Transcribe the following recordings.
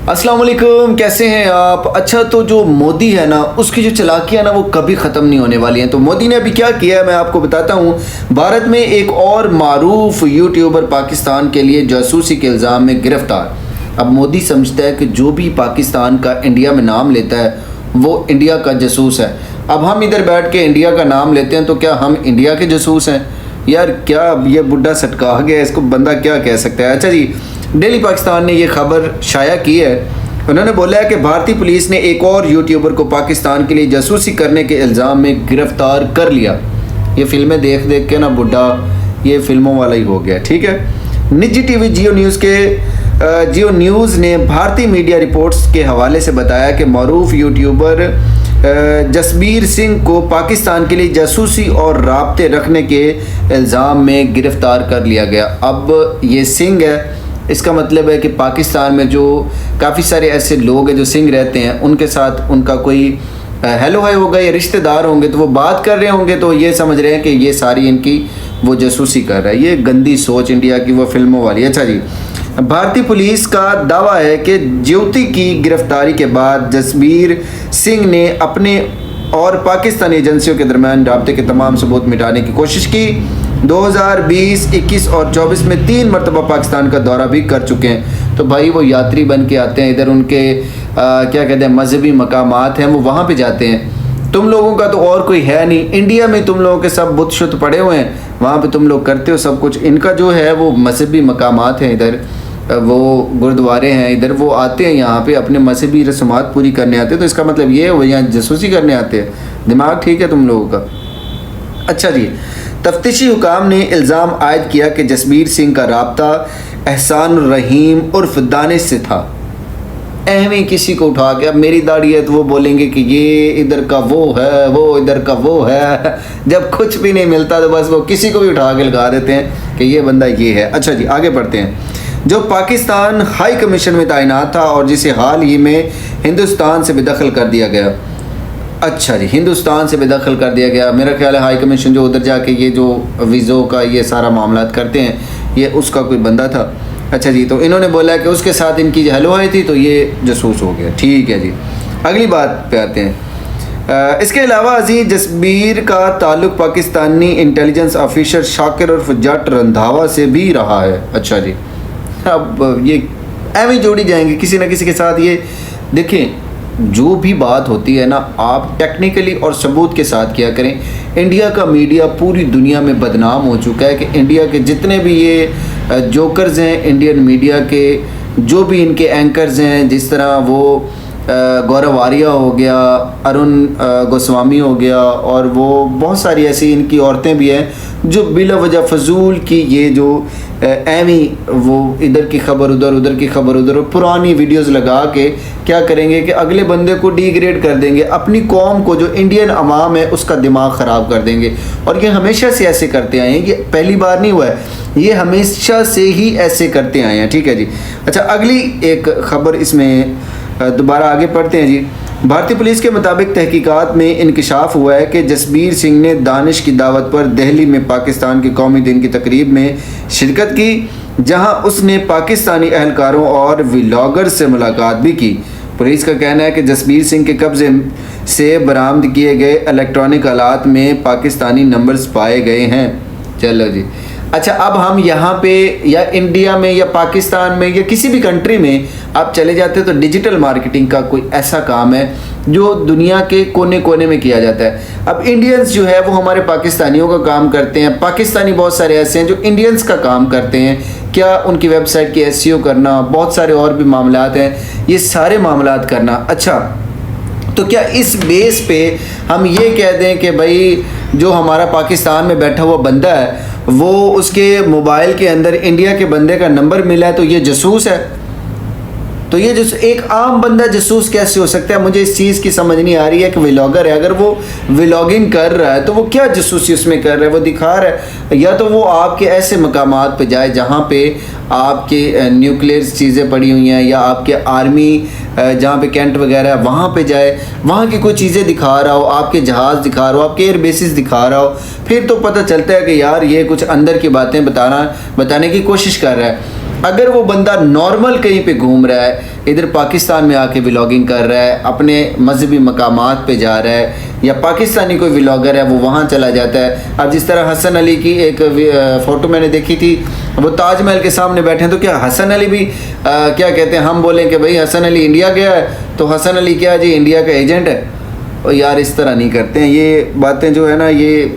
अस्सलाम वालेकुम, कैसे हैं आप। अच्छा, तो जो मोदी है ना, उसकी जो चालाकियाँ ना वो कभी ख़त्म नहीं होने वाली हैं। तो मोदी ने अभी क्या किया है मैं आपको बताता हूँ। भारत में एक और मारूफ यूट्यूबर पाकिस्तान के लिए जासूसी के इल्ज़ाम में गिरफ़्तार। अब मोदी समझता है कि जो भी पाकिस्तान का इंडिया में नाम लेता है वो इंडिया का जासूस है। अब हम इधर बैठ के इंडिया का नाम लेते हैं तो क्या हम इंडिया के जासूस हैं? यार क्या ये बुढ़ा सटका गया, इसको बंदा क्या कह सकता है। अच्छा जी, डेली पाकिस्तान ने ये खबर शाया की है। उन्होंने बोला है कि भारतीय पुलिस ने एक और यूट्यूबर को पाकिस्तान के लिए जासूसी करने के इल्ज़ाम में गिरफ़्तार कर लिया। ये फिल्में देख देख के ना बुढ़ा ये फिल्मों वाला ही हो गया। ठीक है, निजी टीवी जियो न्यूज़ ने भारतीय मीडिया रिपोर्ट्स के हवाले से बताया कि मरूफ यूट्यूबर जसबीर सिंह को पाकिस्तान के लिए जासूसी और राब्ते रखने के इल्ज़ाम में गिरफ़्तार कर लिया गया। अब ये सिंह है, इसका मतलब है कि पाकिस्तान में जो काफ़ी सारे ऐसे लोग हैं जो सिंह रहते हैं, उनके साथ उनका कोई हेलो हाय होगा या रिश्तेदार होंगे, तो वो बात कर रहे होंगे तो ये समझ रहे हैं कि ये सारी इनकी वो जासूसी कर रहा है। ये गंदी सोच इंडिया की वो फिल्मों वाली। अच्छा जी, भारतीय पुलिस का दावा है कि ज्योति की गिरफ्तारी के बाद जसबीर सिंह ने अपने और पाकिस्तानी एजेंसियों के दरमियान राब्ते के तमाम सबूत मिटाने की कोशिश की। 2020, 21 और 24 में 3 मरतबा पाकिस्तान का दौरा भी कर चुके हैं। तो भाई वो यात्री बन के आते हैं इधर, उनके क्या कहते हैं मजहबी मकामात हैं वो वहाँ पे जाते हैं। तुम लोगों का तो और कोई है नहीं, इंडिया में तुम लोगों के सब बुत शुत पड़े हुए हैं, वहाँ पे तुम लोग करते हो सब कुछ। इनका जो है वो मजहबी मकामात हैं इधर, वो गुरुद्वारे हैं इधर, वो आते हैं यहाँ पे अपने मजहबी रस्मात पूरी करने आते हैं। तो इसका मतलब ये है वो यहाँ जासूसी करने आते हैं। दिमाग ठीक है तुम लोगों का। अच्छा जी, तफ्तीशी हुकाम ने इल्ज़ाम आयद किया कि जसबीर सिंह का राब्ता एहसान रहीम उर्फ दानिश से था। एहमी किसी को उठा के, अब मेरी दाढ़ी है तो वो बोलेंगे कि ये इधर का वो है, वो इधर का वो है। जब कुछ भी नहीं मिलता तो बस वो किसी को भी उठा के लगा देते हैं कि ये बंदा ये है। अच्छा जी, आगे बढ़ते हैं। जो पाकिस्तान हाई कमीशन में तैनात था और जिसे हाल ही में हिंदुस्तान से बेदखल कर दिया गया। अच्छा जी, हिंदुस्तान से बेदखल कर दिया गया। मेरा ख्याल है हाई कमीशन जो उधर जाके ये जो वीज़ों का ये सारा मामला करते हैं, ये उसका कोई बंदा था। अच्छा जी, तो इन्होंने बोला कि उसके साथ इनकी हेलो हाय थी तो ये जासूस हो गया। ठीक है जी, अगली बात पे आते हैं। इसके अलावा अजीज जसबीर का ताल्लुक़ पाकिस्तानी इंटेलिजेंस ऑफिसर शाकिर उर्फ जट रंधावा से भी रहा है। अच्छा जी, अब ये एवं जोड़ी जाएंगे किसी न किसी के साथ। ये देखें, जो भी बात होती है ना, आप टेक्निकली और सबूत के साथ किया करें। इंडिया का मीडिया पूरी दुनिया में बदनाम हो चुका है कि इंडिया के जितने भी ये जोकर्स हैं, इंडियन मीडिया के जो भी इनके एंकर्स हैं, जिस तरह वो गौरव आर्या हो गया, अरुण गोस्वामी हो गया, और वो बहुत सारी ऐसी इनकी औरतें भी हैं जो बिला वजह फजूल की ये जो एमी वो इधर की खबर उधर, उधर की खबर उधर, पुरानी वीडियोस लगा के क्या करेंगे कि अगले बंदे को डिग्रेड कर देंगे, अपनी कौम को जो इंडियन अवाम है उसका दिमाग ख़राब कर देंगे। और ये हमेशा से ऐसे करते आए हैं, ये पहली बार नहीं हुआ है, ये हमेशा से ही ऐसे करते आए हैं। ठीक है जी। अच्छा, अगली एक खबर इसमें दोबारा आगे पढ़ते हैं जी। भारतीय पुलिस के मुताबिक तहकीकात में इंकशाफ हुआ है कि जसबीर सिंह ने दानिश की दावत पर दिल्ली में पाकिस्तान के कौमी दिन की तकरीब में शिरकत की, जहां उसने पाकिस्तानी अहलकारों और व्लॉगर से मुलाकात भी की। पुलिस का कहना है कि जसबीर सिंह के कब्जे से बरामद किए गए इलेक्ट्रॉनिक आलात में पाकिस्तानी नंबर्स पाए गए हैं। चलो जी। अच्छा, अब हम यहाँ पे या इंडिया में या पाकिस्तान में या किसी भी कंट्री में आप चले जाते हैं तो डिजिटल मार्केटिंग का कोई ऐसा काम है जो दुनिया के कोने कोने में किया जाता है। अब इंडियंस जो है वो हमारे पाकिस्तानियों का काम करते हैं, पाकिस्तानी बहुत सारे ऐसे हैं जो इंडियंस का काम करते हैं, क्या उनकी वेबसाइट की एसईओ करना, बहुत सारे और भी मामलात हैं, ये सारे मामलात करना। अच्छा, तो क्या इस बेस पे हम ये कह दें कि भाई जो हमारा पाकिस्तान में बैठा हुआ बंदा है वो उसके मोबाइल के अंदर इंडिया के बंदे का नंबर मिला है तो ये जासूस है? तो ये जो एक आम बंदा जासूस कैसे हो सकता है? मुझे इस चीज़ की समझ नहीं आ रही है कि व्लॉगर है, अगर वो व्लॉगिंग कर रहा है तो वो क्या जासूसी उसमें कर रहा है? वो दिखा रहा है या तो वो आपके ऐसे मकामात पे जाए जहाँ पे आपके न्यूक्लियर चीज़ें पड़ी हुई हैं, या आपके आर्मी जहाँ पे कैंट वगैरह है वहाँ पे जाए, वहाँ की कोई चीज़ें दिखा रहा हो, आपके जहाज़ दिखा रहा हो, आपके एयर बेसिस दिखा रहा हो, फिर तो पता चलता है कि यार ये कुछ अंदर की बातें बताने की कोशिश कर रहा है। अगर वो बंदा नॉर्मल कहीं पे घूम रहा है, इधर पाकिस्तान में आके व्लॉगिंग कर रहा है, अपने मजहबी मकामात पे जा रहा है, या पाकिस्तानी कोई व्लॉगर है वो वहाँ चला जाता है। अब जिस तरह हसन अली की एक फ़ोटो मैंने देखी थी, वो ताजमहल के सामने बैठे हैं, तो क्या हसन अली भी क्या कहते हैं, हम बोलें कि भाई हसन अली इंडिया गया है तो हसन अली क्या जी इंडिया का एजेंट है? और यार इस तरह नहीं करते हैं। ये बातें जो है ना, ये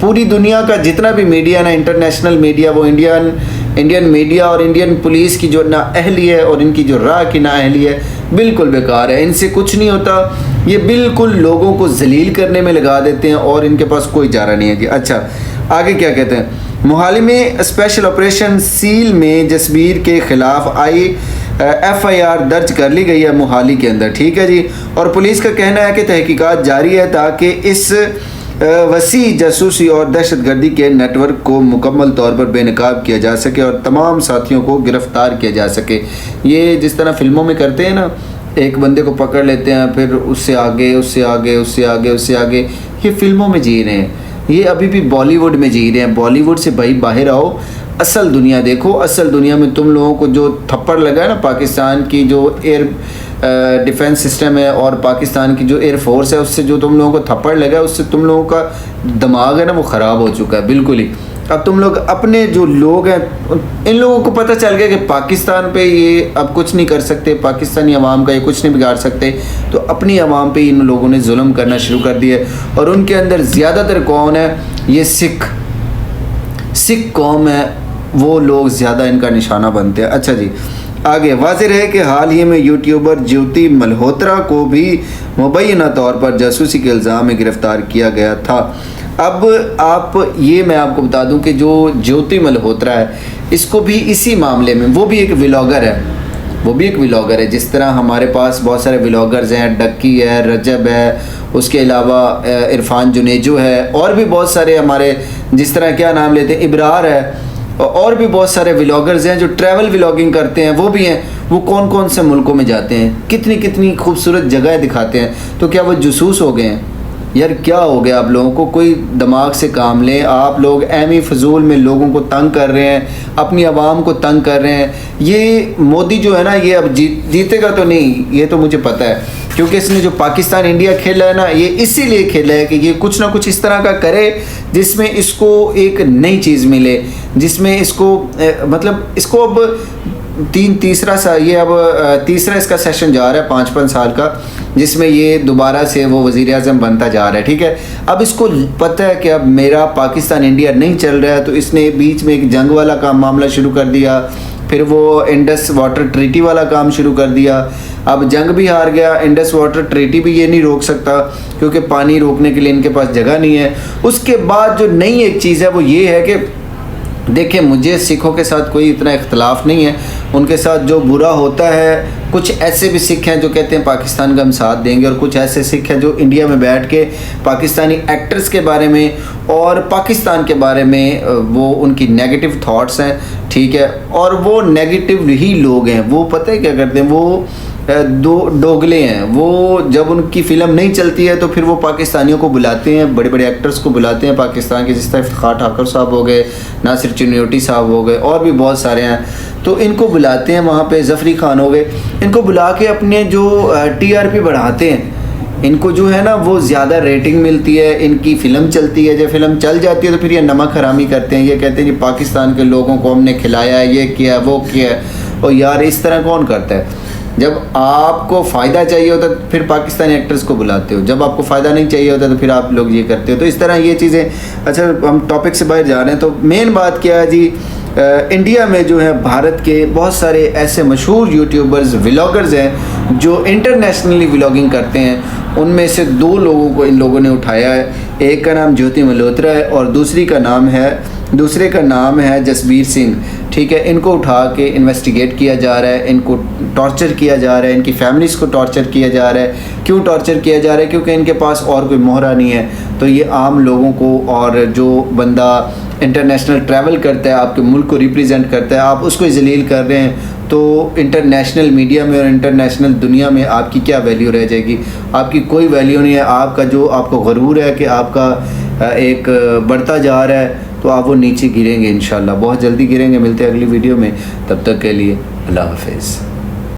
पूरी दुनिया का जितना भी मीडिया ना, इंटरनेशनल मीडिया, वो इंडियन मीडिया और इंडियन पुलिस की जो नाअहली है और इनकी जो राह की नाअहली है बिल्कुल बेकार है। इनसे कुछ नहीं होता, ये बिल्कुल लोगों को जलील करने में लगा देते हैं और इनके पास कोई चारा नहीं है जी। अच्छा, आगे क्या कहते हैं, मोहाली में स्पेशल ऑपरेशन सील में जसबीर के खिलाफ FIR दर्ज कर ली गई है मोहाली के अंदर, ठीक है जी। और पुलिस का कहना है कि तहकीकात जारी है ताकि इस वसी जासूसी और दहशतगर्दी के नेटवर्क को मुकम्मल तौर पर बेनकाब किया जा सके और तमाम साथियों को गिरफ्तार किया जा सके। ये जिस तरह फिल्मों में करते हैं ना, एक बंदे को पकड़ लेते हैं, फिर उससे आगे उससे आगे उससे आगे उससे आगे, ये फिल्मों में जी रहे हैं, ये अभी भी बॉलीवुड में जी रहे हैं। बॉलीवुड से भाई बाहर आओ, असल दुनिया देखो। असल दुनिया में तुम लोगों को जो थप्पड़ लगा है ना, पाकिस्तान की जो एयर डिफेंस सिस्टम है और पाकिस्तान की जो एयर फोर्स है, उससे जो तुम लोगों को थप्पड़ लगा है, उससे तुम लोगों का दिमाग है ना वो ख़राब हो चुका है बिल्कुल ही। अब तुम लोग अपने जो लोग हैं, इन लोगों को पता चल गया कि पाकिस्तान पे ये अब कुछ नहीं कर सकते, पाकिस्तानी अवाम का ये कुछ नहीं बिगाड़ सकते, तो अपनी अवाम पे इन लोगों ने जुल्म करना शुरू कर दिया। और उनके अंदर ज़्यादातर कौन है, ये सिख कौम है, वो लोग ज़्यादा इनका निशाना बनते हैं। अच्छा जी, आगे वाज़ेह है कि हाल ही में यूट्यूबर ज्योति मल्होत्रा को भी मुबैना तौर पर जासूसी के इल्ज़ाम में गिरफ़्तार किया गया था। अब मैं आपको बता दूं कि जो ज्योति मल्होत्रा है, इसको भी इसी मामले में, वो भी एक व्लॉगर है, जिस तरह हमारे पास बहुत सारे व्लॉगर्स हैं, डक्की है, रजब है, उसके अलावा इरफान जुनेजो है, और भी बहुत सारे हमारे, जिस तरह क्या नाम लेते हैं, इब्रार है, और भी बहुत सारे व्लॉगर्स हैं जो ट्रैवल व्लॉगिंग करते हैं, वो भी हैं। वो कौन कौन से मुल्कों में जाते हैं, कितनी कितनी खूबसूरत जगह दिखाते हैं। तो क्या वो जासूस हो गए हैं? यार क्या हो गया आप लोगों को, कोई दिमाग से काम लें। आप लोग एमी फजूल में लोगों को तंग कर रहे हैं, अपनी आवाम को तंग कर रहे हैं। ये मोदी जो है ना, ये अब जीतेगा तो नहीं, ये तो मुझे पता है, क्योंकि इसने जो पाकिस्तान इंडिया खेला है ना, ये इसीलिए खेला है कि ये कुछ ना कुछ इस तरह का करे जिसमें इसको एक नई चीज़ मिले, जिसमें इसको मतलब इसको अब तीसरा इसका सेशन जा रहा है 5-5 साल का, जिसमें ये दोबारा से वो वज़ीर आज़म बनता जा रहा है, ठीक है। अब इसको पता है कि अब मेरा पाकिस्तान इंडिया नहीं चल रहा है, तो इसने बीच में एक जंग वाला काम मामला शुरू कर दिया, फिर वो इंडस वाटर ट्रीटी वाला काम शुरू कर दिया। अब जंग भी हार गया, इंडस वाटर ट्रीटी भी ये नहीं रोक सकता क्योंकि पानी रोकने के लिए इनके पास जगह नहीं है। उसके बाद जो नई एक चीज़ है वो ये है कि देखिए, मुझे सिखों के साथ कोई इतना इख्तलाफ नहीं है, उनके साथ जो बुरा होता है, कुछ ऐसे भी सिख हैं जो कहते हैं पाकिस्तान का हम साथ देंगे, और कुछ ऐसे सिख हैं जो इंडिया में बैठ के पाकिस्तानी एक्टर्स के बारे में और पाकिस्तान के बारे में वो उनकी नेगेटिव थॉट्स हैं, ठीक है। और वो नेगेटिव ही लोग हैं, वो पता है क्या करते हैं, वो दोगले हैं। वो जब उनकी फ़िल्म नहीं चलती है तो फिर वो पाकिस्तानियों को बुलाते हैं, बड़े बड़े एक्टर्स को बुलाते हैं पाकिस्तान के, जिस तरह इफ्तिखार ठाकुर साहब हो गए, नासिर चुनियोटी साहब हो गए, और भी बहुत सारे हैं। तो इनको बुलाते हैं वहाँ पे, ज़फ़री खान हो गए, इनको बुला के अपने जो TRP बढ़ाते हैं। इनको जो है ना वो ज़्यादा रेटिंग मिलती है, इनकी फ़िल्म चलती है, जब फ़िल्म चल जाती है तो फिर ये नमक हरामी करते हैं, ये कहते हैं कि पाकिस्तान के लोगों को हमने खिलाया है, ये किया वो किया। और यार इस तरह कौन करता है? जब आपको फ़ायदा चाहिए होता है फिर पाकिस्तानी एक्टर्स को बुलाते हो, जब आपको फ़ायदा नहीं चाहिए होता तो फिर आप लोग ये करते हो। तो इस तरह ये चीज़ें। अच्छा, हम टॉपिक से बाहर जा रहे हैं, तो मेन बात क्या है जी, इंडिया में जो है भारत के बहुत सारे ऐसे मशहूर यूट्यूबर्स, व्लॉगर्स हैं जो इंटरनेशनली व्लॉगिंग करते हैं। उनमें से 2 लोगों को इन लोगों ने उठाया है, एक का नाम ज्योति मल्होत्रा है और दूसरे का नाम है जसबीर सिंह, ठीक है। इनको उठा के इन्वेस्टिगेट किया जा रहा है, इनको टॉर्चर किया जा रहा है, इनकी फैमिलीज़ को टॉर्चर किया जा रहा है। क्यों टॉर्चर किया जा रहा है? क्योंकि इनके पास और कोई मोहरा नहीं है। तो ये आम लोगों को, और जो बंदा इंटरनेशनल ट्रैवल करता है, आपके मुल्क को रिप्रेजेंट करता है, आप उसको जलील कर रहे हैं, तो इंटरनेशनल मीडिया में और इंटरनेशनल दुनिया में आपकी क्या वैल्यू रह जाएगी? आपकी कोई वैल्यू नहीं है। आपका जो आपको गरूर है कि आपका एक बढ़ता जा रहा है, तो आप वो नीचे गिरेंगे इंशाल्लाह, बहुत जल्दी गिरेंगे। मिलते हैं अगली वीडियो में, तब तक के लिए अल्लाह हाफिज़।